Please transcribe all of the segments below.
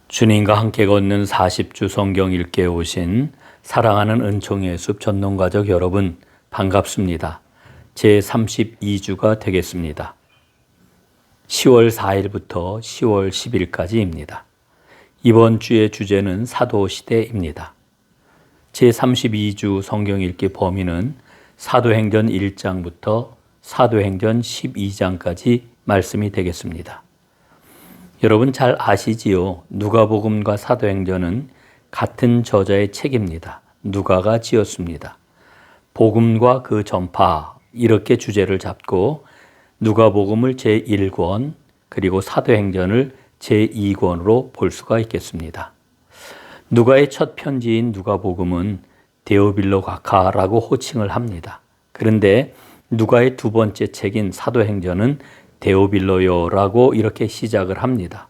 주님과 함께 걷는 40주 성경 읽기에 오신 사랑하는 은총의 숲 전농가족 여러분 반갑습니다. 제32주가 되겠습니다. 10월 4일부터 10월 10일까지입니다. 이번 주의 주제는 사도시대입니다. 제32주 성경 읽기 범위는 사도행전 1장부터 사도행전 12장까지 말씀이 되겠습니다. 여러분 잘 아시지요? 누가복음과 사도행전은 같은 저자의 책입니다. 누가가 지었습니다. 복음과 그 전파 이렇게 주제를 잡고 누가복음을 제1권 그리고 사도행전을 제2권으로 볼 수가 있겠습니다. 누가의 첫 편지인 누가복음은 데오빌로 각하라고 호칭을 합니다. 그런데 누가의 두 번째 책인 사도행전은 데오빌로요라고 이렇게 시작을 합니다.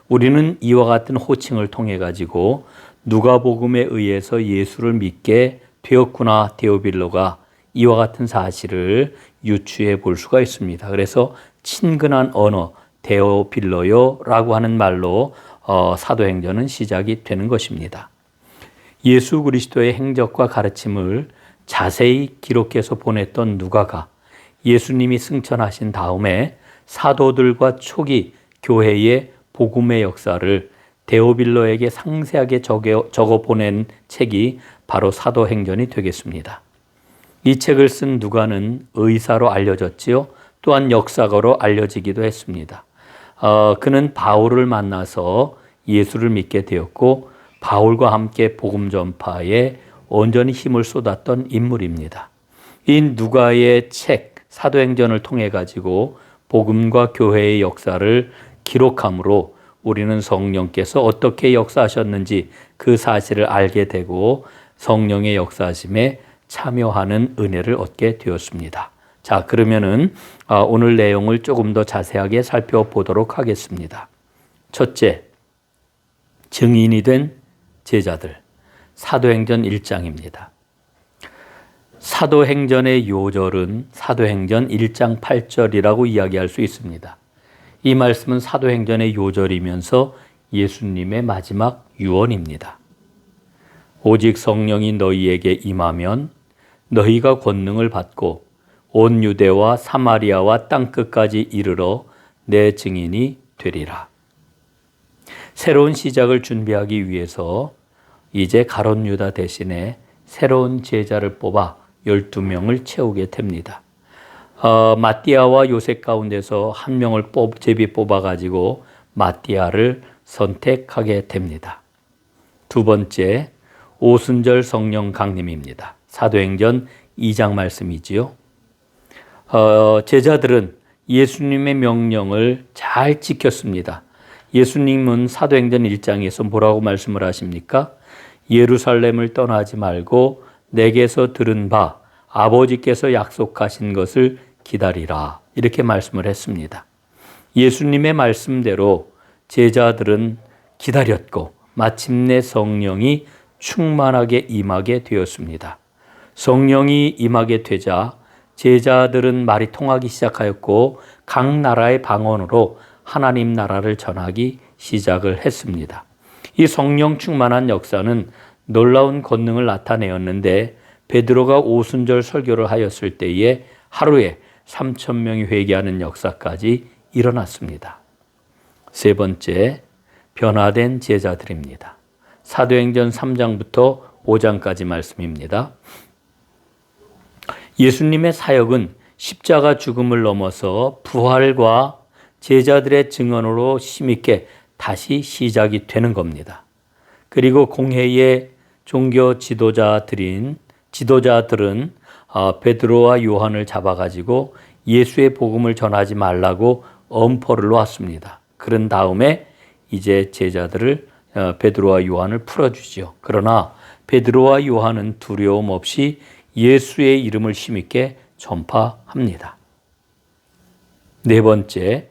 우리는 이와 같은 호칭을 통해 가지고 누가복음에 의해서 예수를 믿게 되었구나 데오빌로가 이와 같은 사실을 유추해 볼 수가 있습니다. 그래서 친근한 언어 데오빌로요라고 하는 말로 사도행전은 시작이 되는 것입니다. 예수 그리스도의 행적과 가르침을 자세히 기록해서 보냈던 누가가 예수님이 승천하신 다음에 사도들과 초기 교회의 복음의 역사를 데오빌로에게 상세하게 적어 보낸 책이 바로 사도행전이 되겠습니다. 이 책을 쓴 누가는 의사로 알려졌지요. 또한 역사가로 알려지기도 했습니다. 그는 바울을 만나서 예수를 믿게 되었고 바울과 함께 복음 전파에 온전히 힘을 쏟았던 인물입니다. 이 누가의 책 사도행전을 통해 가지고 복음과 교회의 역사를 기록함으로 우리는 성령께서 어떻게 역사하셨는지 그 사실을 알게 되고 성령의 역사하심에 참여하는 은혜를 얻게 되었습니다. 자, 그러면은 오늘 내용을 조금 더 자세하게 살펴보도록 하겠습니다. 첫째, 증인이 된 제자들. 사도행전 1장입니다. 사도행전의 요절은 사도행전 1장 8절이라고 이야기할 수 있습니다. 이 말씀은 사도행전의 요절이면서 예수님의 마지막 유언입니다. 오직 성령이 너희에게 임하면 너희가 권능을 받고 온 유대와 사마리아와 땅끝까지 이르러 내 증인이 되리라. 새로운 시작을 준비하기 위해서 이제 가룟 유다 대신에 새로운 제자를 뽑아 12명을 채우게 됩니다. 마띠아와 요셉 가운데서 한 명을 제비 뽑아가지고 마띠아를 선택하게 됩니다. 두 번째, 오순절 성령 강림입니다. 사도행전 2장 말씀이지요. 제자들은 예수님의 명령을 잘 지켰습니다. 예수님은 사도행전 1장에서 뭐라고 말씀을 하십니까? 예루살렘을 떠나지 말고 내게서 들은 바 아버지께서 약속하신 것을 기다리라 이렇게 말씀을 했습니다. 예수님의 말씀대로 제자들은 기다렸고 마침내 성령이 충만하게 임하게 되었습니다. 성령이 임하게 되자 제자들은 말이 통하기 시작하였고 각 나라의 방언으로 하나님 나라를 전하기 시작을 했습니다. 이 성령 충만한 역사는 놀라운 권능을 나타내었는데 베드로가 오순절 설교를 하였을 때에 하루에 3,000명이 회개하는 역사까지 일어났습니다. 세 번째, 변화된 제자들입니다. 사도행전 3장부터 5장까지 말씀입니다. 예수님의 사역은 십자가 죽음을 넘어서 부활과 제자들의 증언으로 힘있게 다시 시작이 되는 겁니다. 그리고 공회의 종교 지도자들은 베드로와 요한을 잡아가지고 예수의 복음을 전하지 말라고 엄포를 놓았습니다. 그런 다음에 이제 제자들을 베드로와 요한을 풀어주죠. 그러나 베드로와 요한은 두려움 없이 예수의 이름을 힘있게 전파합니다. 네 번째,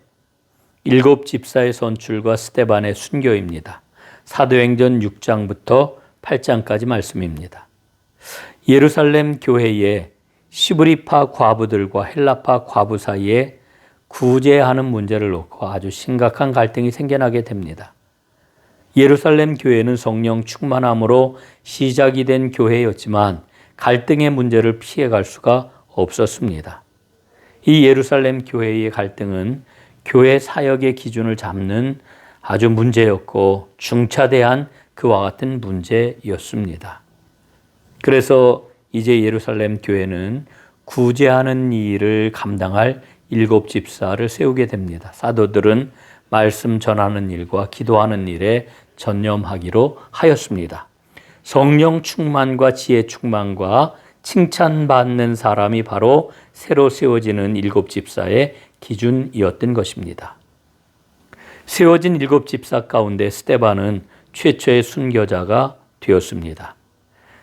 7 집사의 선출과 스데반의 순교입니다. 사도행전 6장부터 8장까지 말씀입니다. 예루살렘 교회에 시브리파 과부들과 헬라파 과부 사이에 구제하는 문제를 놓고 아주 심각한 갈등이 생겨나게 됩니다. 예루살렘 교회는 성령 충만함으로 시작이 된 교회였지만 갈등의 문제를 피해갈 수가 없었습니다. 이 예루살렘 교회의 갈등은 교회 사역의 기준을 잡는 아주 문제였고 중차대한 그와 같은 문제였습니다. 그래서 이제 예루살렘 교회는 구제하는 일을 감당할 7 집사를 세우게 됩니다. 사도들은 말씀 전하는 일과 기도하는 일에 전념하기로 하였습니다. 성령 충만과 지혜 충만과 칭찬받는 사람이 바로 새로 세워지는 7 집사의 기준이었던 것입니다. 세워진 7 집사 가운데 스데반은 최초의 순교자가 되었습니다.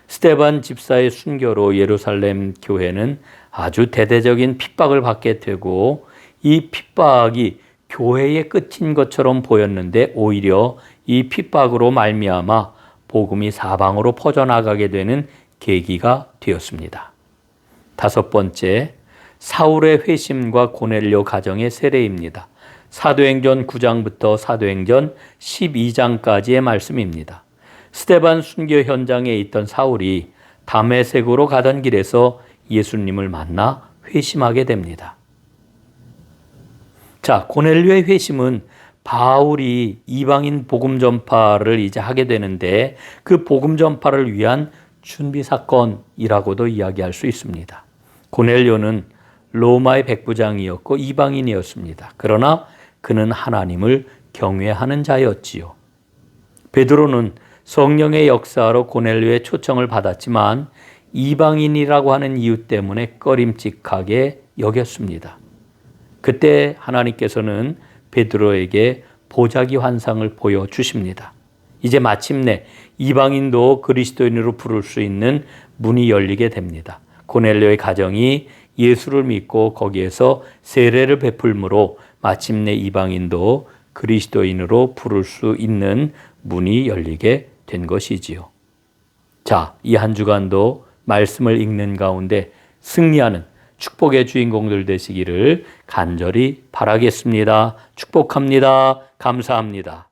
스데반 집사의 순교로 예루살렘 교회는 아주 대대적인 핍박을 받게 되고 이 핍박이 교회의 끝인 것처럼 보였는데 오히려 이 핍박으로 말미암아 복음이 사방으로 퍼져나가게 되는 계기가 되었습니다. 5번째, 사울의 회심과 고넬료 가정의 세례입니다. 사도행전 9장부터 사도행전 12장까지의 말씀입니다. 스데반 순교 현장에 있던 사울이 다메섹으로 가던 길에서 예수님을 만나 회심하게 됩니다. 자, 고넬료의 회심은 바울이 이방인 복음 전파를 이제 하게 되는데 그 복음 전파를 위한 준비 사건이라고도 이야기할 수 있습니다. 고넬료는 로마의 백부장이었고 이방인이었습니다. 그러나 그는 하나님을 경외하는 자였지요. 베드로는 성령의 역사로 고넬료의 초청을 받았지만 이방인이라고 하는 이유 때문에 꺼림칙하게 여겼습니다. 그때 하나님께서는 베드로에게 보자기 환상을 보여주십니다. 이제 마침내 이방인도 그리스도인으로 부를 수 있는 문이 열리게 됩니다. 고넬료의 가정이 예수를 믿고 거기에서 세례를 베풀므로 마침내 이방인도 그리스도인으로 부를 수 있는 문이 열리게 된 것이지요. 자, 이 한 주간도 말씀을 읽는 가운데 승리하는 축복의 주인공들 되시기를 간절히 바라겠습니다. 축복합니다. 감사합니다.